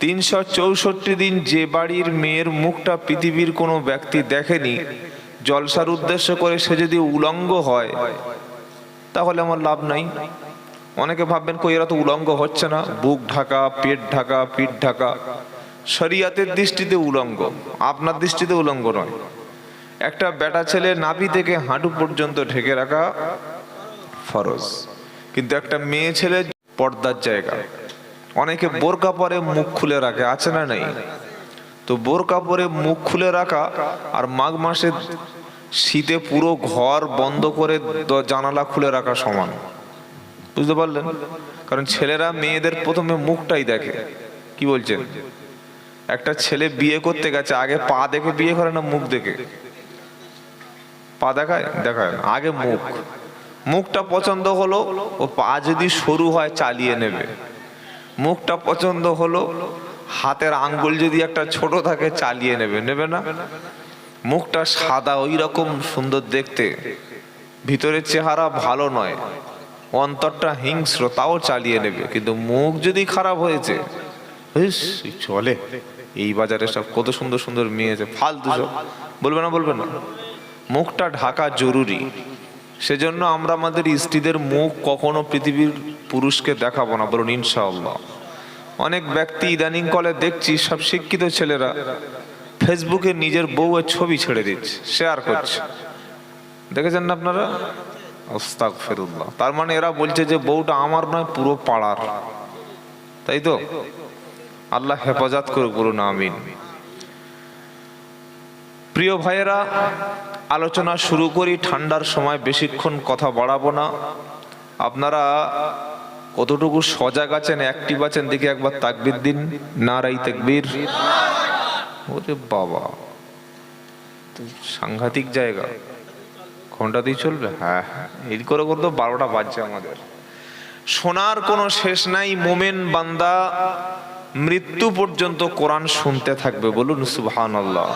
364 দিন যে বাড়ির মেয়ের মুখটা পৃথিবীর কোনো ব্যক্তি দেখেনি, জলসার উদ্দেশ্য করে সে যদি উলঙ্গ হয় তাহলে আমার লাভ নাই। অনেকে ভাববেন কই এরা তো উলঙ্গ হচ্ছে না, বুক ঢাকা, পেট ঢাকা, পিঠ ঢাকা। শরিয়াতের দৃষ্টিতে উলঙ্গ, আপনার দৃষ্টিতে উলঙ্গ নয়। একটা বেটা ছেলে নাভি থেকে হাঁটু পর্যন্ত ঢেকে রাখা ফরজ, কিন্তু একটা মেয়ে ছেলে পর্দার জায়গা। অনেকে বোরকা পরে মুখ খুলে রাখে, আছে না নাই? তো বোরকা পরে মুখ খুলে রাখা আর মাঘ মাসে শীতে পুরো ঘর বন্ধ করে জানালা খুলে রাখা সমান, বুঝতে পারলেন? কারণ ছেলেরা মেয়েদের প্রথমে মুখটাই দেখে। কি বলছেন? একটা ছেলে বিয়ে করতে গেছে, আগে পা দেখে বিয়ে করে না মুখ দেখে? পা দেখায়? দেখায় না, আগে মুখ। মুখটা পছন্দ হলো, ও পা যদি সরু হয় চালিয়ে নেবে। মুখটা পছন্দ হলো, হাতের আঙ্গুল যদি একটা ছোট থাকে চালিয়ে নেবে, নেবে না? মুখটা সাদা, ওই রকম সুন্দর দেখতে, ভিতরের চেহারা ভালো নয়, অন্তরটা হিংস্র, তাও চালিয়ে নেবে। কিন্তু মুখ যদি খারাপ হয়েছে, চলে এই বাজারে সব কত সুন্দর সুন্দর মেয়ে আছে, ফালতু সব, বলবে না? বলবে না? মুখটা ঢাকা জরুরি। সেজন্য আমরা আমাদের স্ত্রীদের মুখ কখনো পৃথিবীর পুরুষকে দেখাবো না, বলুন ইনশাআল্লাহ। অনেক ব্যক্তি ইদানিং কালে দেখছি, সব শিক্ষিত ছেলেরা ফেসবুকে নিজের বউয়ের ছবি ছেড়ে দিচ্ছে, শেয়ার করছে, দেখেছেন না আপনারা? আস্তাগফিরুল্লাহ। তার মানে এরা বলছে যে বউটা আমার নয়, পুরো পাড়ার, তাই তো? আল্লাহ হেফাজত করুক, বলুন আমিন। প্রিয় ভাইয়েরা, আলোচনা শুরু করি। ঠান্ডার সময় বেশিক্ষণ কথা বাড়াবো না। আপনারা কতটুকু সজাগ আছেন, অ্যাক্টিভ আছেন দেখি একবার তাকবীর দিন। নারাই তাকবীর। ওরে বাবা, সাংঘাতিক জায়গা। ঘন্টা দিয়ে চলবে? হ্যাঁ, এই করে করে তো 12টা বাজছে আমাদের। শোনার কোনো শেষ নাই। মোমেন বান্দা মৃত্যু পর্যন্ত কোরআন শুনতে থাকবে, বলুন সুবহানাল্লাহ।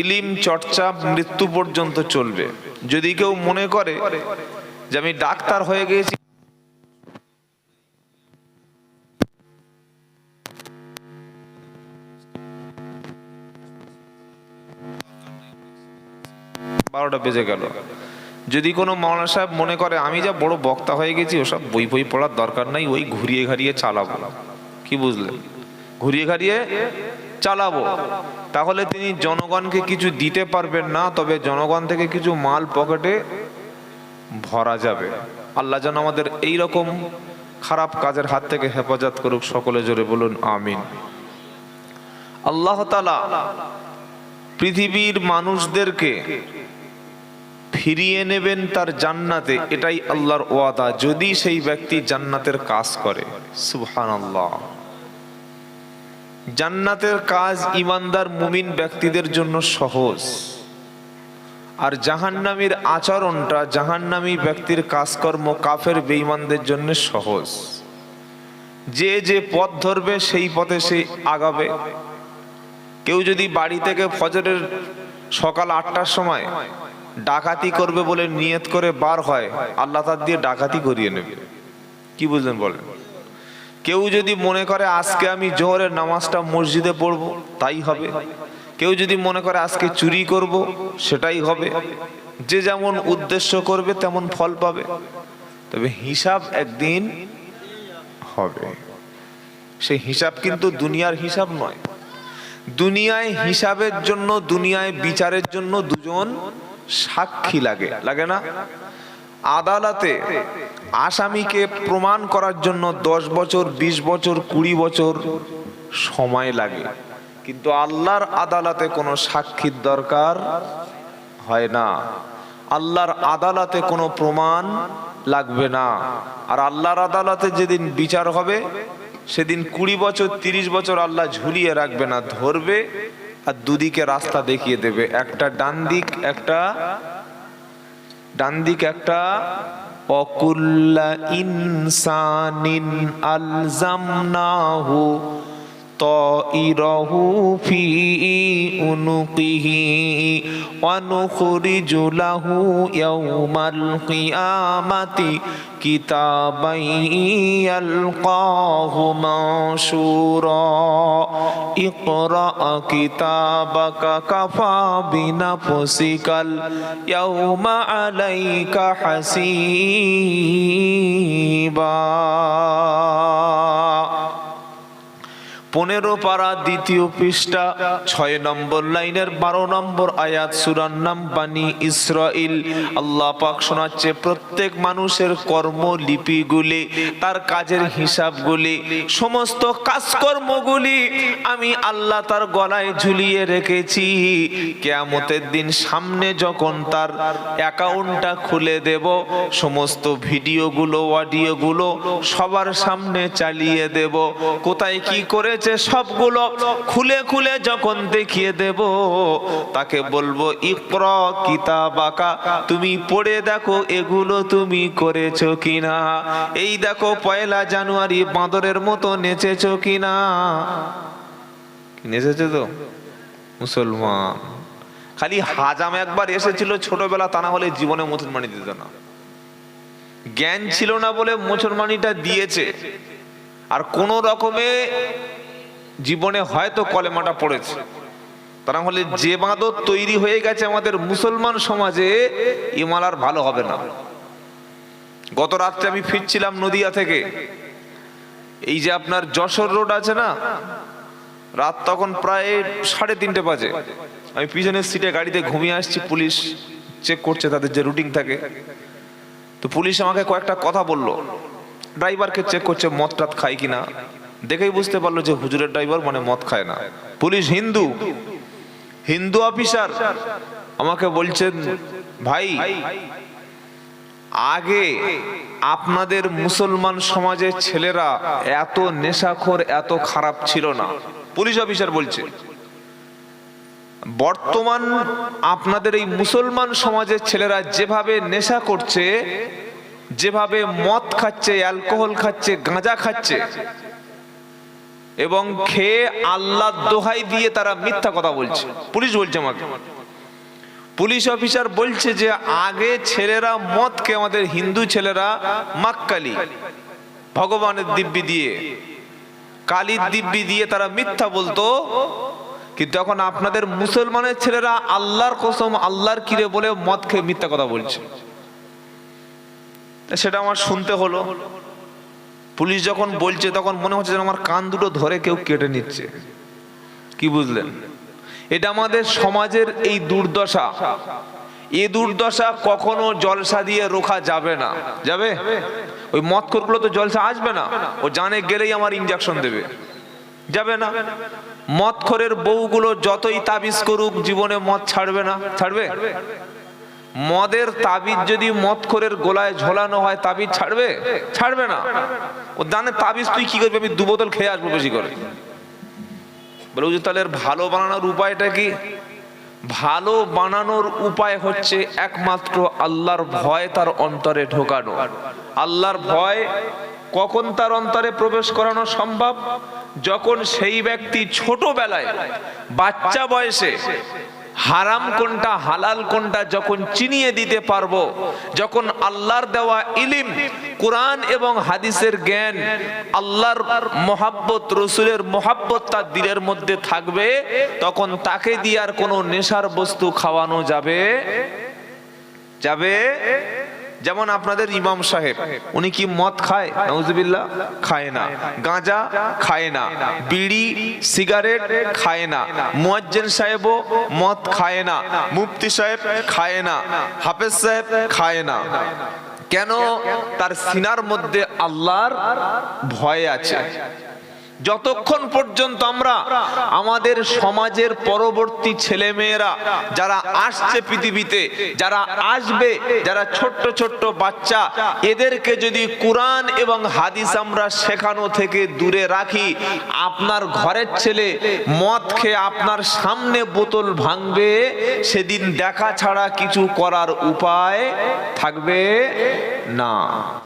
ইলিম চর্চা মৃত্যু পর্যন্ত চলবে। যদি কেউ মনে করে যে আমি ডাক্তার হয়ে গেছি, বারোটা বেজে গেল, যদি কোনো মাওলানা সাহেব মনে করে আমি যা বড় বক্তা হয়ে গেছি, ওসব বই বই পড়ার দরকার নাই, ওই ঘুরিয়ে ঘাড়িয়ে চালাবো, কি বুঝলেন? ঘুরিয়ে ঘাড়িয়ে চালাবো, তাহলে তিনি জনগণকে কিছু দিতে পারবেন না, তবে জনগণ থেকে কিছু মাল পকেটে ভরা যাবে। আল্লাহ যেন আমাদের এই রকম খারাপ কাজের হাত থেকে হেফাজত করুক, সকলে জোরে বলুন আমিন। আল্লাহ তাআলা পৃথিবীর মানুষদেরকে ফিরিয়ে নেবেন তার জান্নাতে, এটাই আল্লাহর ওয়াদা, যদি সেই ব্যক্তি জান্নাতের কাজ করে। সুবহানাল্লাহ। জান্নাতের কাজ ইমানদার মুমিন ব্যক্তিদের জন্য সহজ, আর জাহান্নামীর আচরণটা, জাহান্নামী ব্যক্তির কাজকর্ম কাফের বেঈমানদের জন্য সহজ। যে যে পথ ধরবে সেই পথে সে আগাবে। কেউ যদি বাড়ি থেকে ফজরের সকাল 8টার সময় ডাকাতি করবে বলে নিয়ত করে বার হয়, আল্লাহ তার দিয়ে ডাকাতি করিয়ে নেবে। কি বুঝলেন বলেন? কেউ যদি মনে করে আজকে আমি জোহরের নামাজটা মসজিদে পড়বো, তাই হবে। কেউ যদি মনে করে আজকে চুরি করব, সেটাই হবে। যে যেমন উদ্দেশ্য করবে তেমন ফল পাবে, তবে হিসাব একদিন হবে। সেই হিসাব কিন্তু দুনিয়ার হিসাব নয়। দুনিয়ায় হিসাবের জন্য, দুনিয়ায় বিচারের জন্য দুজন সাক্ষী লাগে, লাগে না? আদালতে আসামিকে প্রমাণ করার জন্য 10 বছর, 20 বছর, 20 বছর সময় লাগে, কিন্তু আল্লাহর আদালতে কোনো সাক্ষীর দরকার হয় না। আল্লাহর আদালতে কোনো প্রমাণ লাগবে না। আর আল্লাহর আদালতে যেদিন বিচার হবে, সেদিন 20 বছর, 30 বছর আল্লাহ ঝুলিয়ে রাখবে না, ধরবে আর দুদিকে রাস্তা দেখিয়ে দেবে, একটা ডান দিক, একটা ডান দিক, একটা অকুল্লা ইনসানিন আলজামনাহু طائره في عنقه ونخرج له يوم القيامة كتابا يلقاه منشورا اقرأ كتابك كفى بنفسك اليوم عليك حسيبا 15 পারা দ্বিতীয় পৃষ্ঠা 6 নম্বর লাইনের 12 নম্বর আয়াত, সূরার নাম বানি ইসরাইল। আল্লাহ পাক শোনাচ্ছে, প্রত্যেক মানুষের কর্মলিপিগুলি, তার কাজের হিসাবগুলি, সমস্ত কাজকর্মগুলি আমি আল্লাহ তার গলায় ঝুলিয়ে রেখেছি। কিয়ামতের দিন সামনে যখন তার অ্যাকাউন্টটা খুলে দেব, সমস্ত ভিডিওগুলো, অডিওগুলো সবার সামনে চালিয়ে দেব। কোথায় কি করে সবগুলো খুলে খুলে যখন দেখিয়ে দেব, তাকে বলবো ইকরা কিতাবাকা, তুমি পড়ে দেখো এগুলো তুমি করেছো কিনা। এই দেখো 1 জানুয়ারি বাঁদরের মতো নেচেছো কিনা। নেচেছো তো মুসলমান? খালি হাজাম একবার এসেছিল ছোটবেলা, তা না হলে জীবনে মুসলমানি দিত না। জ্ঞান ছিল না বলে মুসলমানিটা দিয়েছে, আর কোন রকমে জীবনে হয়তো কলেমাটা পড়েছে। তারা হলে যে বাঁদর তৈরি হয়ে গেছে আমাদের মুসলমান সমাজে, ইমান আর ভালো হবে না। গত রাত্রে আমি ফিরছিলাম নদিয়া থেকে, এই যে আপনার যশোর রোড আছে না, রাত তখন প্রায় 3:30 বাজে। আমি পিছনের সিটে গাড়িতে ঘুমিয়ে আসছি, পুলিশ চেক করছে তাদের যে রুটিন থাকে। তো পুলিশ আমাকে কয়েকটা কথা বললো, ড্রাইভারকে চেক করছে মদ টাত খায় কিনা। দেখেই বুঝতে পারলো যে হুজুরের ড্রাইভার মানে মদ খায় না। পুলিশ হিন্দু অফিসার আমাকে বলছেন, ভাই আগে আপনাদের মুসলমান সমাজের ছেলেরা এত নেশাখোর, এত খারাপ ছিল না। পুলিশ অফিসার বলছে, বর্তমান আপনাদের এই মুসলমান সমাজের ছেলেরা যেভাবে নেশা করছে, যেভাবে মদ খাচ্ছে, অ্যালকোহল খাচ্ছে, গাঁজা খাচ্ছে, এবং খেয়ে আল্লাহর দোহাই দিয়ে তারা মিথ্যা কথা বলছে। পুলিশ বলছে আমাকে, পুলিশ অফিসার বলছে যে আগে ছেলেরা মদ খেয়ে, আমাদের হিন্দু ছেলেরা মাক্কালি, ভগবানের দিব্যি দিয়ে, কালীর দিব্যি দিয়ে তারা মিথ্যা বলতো। কিন্তু এখন আপনাদের মুসলমানের ছেলেরা আল্লাহর কসম, আল্লাহর কিরে বলে মদ খেয়ে মিথ্যা কথা বলছে। সেটা আমার শুনতে হলো। পুলিশ যখন বলছে তখন মনে হচ্ছে যেন আমার কান দুটো ধরে কেউ কেটে নিচ্ছে। কি বুঝলেন? এটা আমাদের সমাজের এই দুর্দশা। এই দুর্দশা কখনো জলসা দিয়ে রোখা যাবে না। যাবে? ওই মদখোরগুলো তো জলসা আসবে না, ও জানে গেলেই আমার ইনজেকশন দেবে, যাবে না। মদখোরের বউগুলো যতই তাবিজ করুক, জীবনে মদ ছাড়বে না। ছাড়বে? মদের তাবিজ যদি মদখোরের গোলায় ঝোলানো হয়, তাবিজ ছাড়বে? ছাড়বে না। ও জানে তাবিজ তুই কি করবি, আমি 2 বোতল খেয়ে আসবো বেশি করে। বলে তাহলে ভালো বানানোর উপায়টা কি? ভালো বানানোর উপায় হচ্ছে একমাত্র আল্লাহর ভয় তার অন্তরে ঢোকানো। আল্লাহর ভয় কখন তার অন্তরে প্রবেশ করানো সম্ভব? যখন সেই ব্যক্তি ছোটবেলায়, বাচ্চা বয়সে হারাম কোনটা হালাল কোনটা যখন চিনিয়ে দিতে পারবো, যখন আল্লাহর দেওয়া ইলম, কোরআন এবং হাদিসের জ্ঞান, আল্লাহর মহাব্বত, রসুলের মহাব্বত তার দিলের মধ্যে থাকবে, তখন তাকে দিয়ে আর কোনো নেশার বস্তু খাওয়ানো যাবে? যেমন আপনাদের ইমাম সাহেব, উনি কি মদ খায়? নাউজুবিল্লাহ, খায় না। গাঁজা খায় না, বিড়ি সিগারেট খায় না। মুয়াজ্জিন সাহেবও মদ খায় না, মুফতি সাহেব খায় না, হাফেজ সাহেব খায় না। কেন? তার সিনার মধ্যে আল্লাহর ভয় আছে। যতক্ষণ পর্যন্ত আমরা আমাদের সমাজের পরবর্তী ছেলে মেয়েরা যারা আসছে পৃথিবীতে, যারা আসবে, যারা ছোট্ট ছোট্ট বাচ্চা, এদেরকে যদি কোরআন এবং হাদিস আমরা শেখানো থেকে দূরে রাখি, আপনার ঘরের ছেলে মদ খেয়ে আপনার সামনে বোতল ভাঙবে, সেদিন দেখা ছাড়া কিছু করার উপায় থাকবে না।